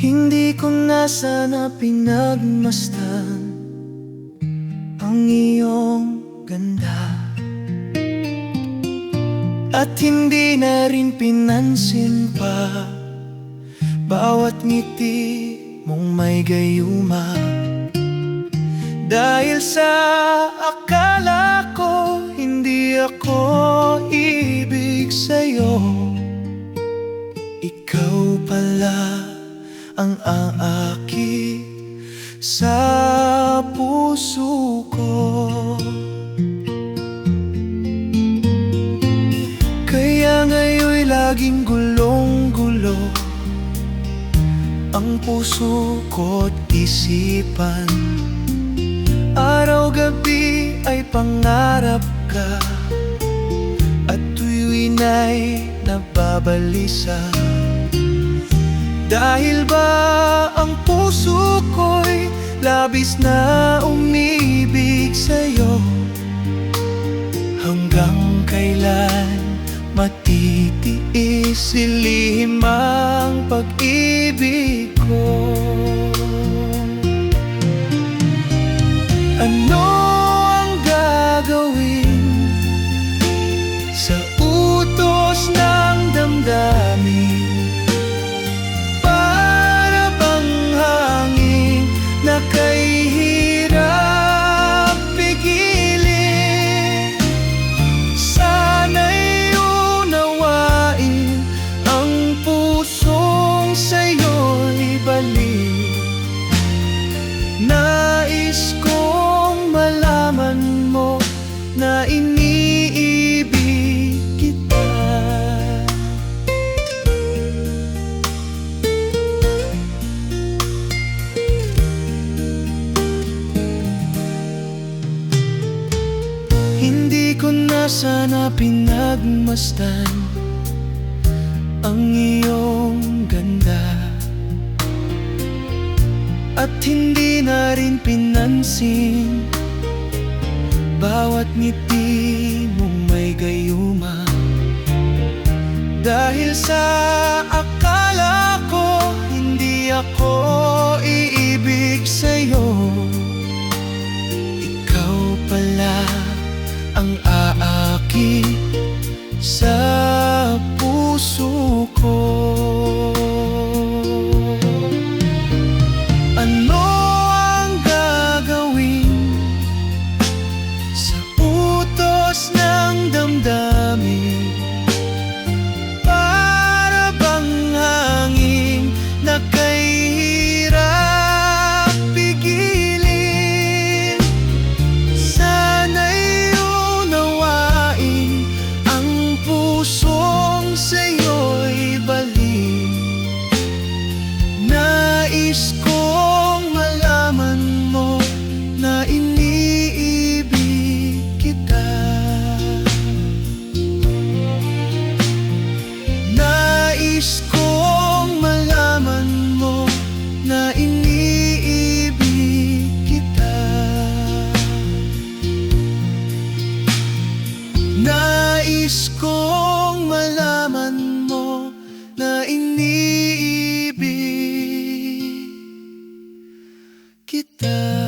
Hindi ko na sana pinagmasdan ang iyong ganda, at hindi na rin pinansin pa bawat ngiti mong may gayuma. Dahil sa akala ko hindi ako ibig sa'yo, ikaw pala ang aaki sa puso ko. Kaya ngayon'y laging gulong-gulo ang puso ko't isipan. Araw-gabi ay pangarap ka, at tuwin ay nababalisa. Dahil ba ang puso ko'y labis na umibig sa'yo? Hanggang kailan matitiis ilihim ang pag-ibig ko? Ano ang gagawin sa utos ng damdamin? Para bang hangin na kahirap pigilin? Sana'y unawain ang pusong sa'yo'y balik. Nais kong malaman mo na iniibig kita. Hindi ko na sana pinagmasdan ang iyong ganda, at hindi na rin pinansin bawat ngiti mong may gayuma. Dahil sa akala ko hindi ako iibig sa'yo, ikaw pala ang aaki sa puso ko. Ano ang gagawin sa utos ng damdamin? Para bang hangin na kahirap pigilin? Sana'y unawain ang pusong sa'yo'y balik. Nais kong malaman mo na iniibig kita. Nais kong malaman mo na iniibig kita. Nais kong malaman mo na iniibig kita.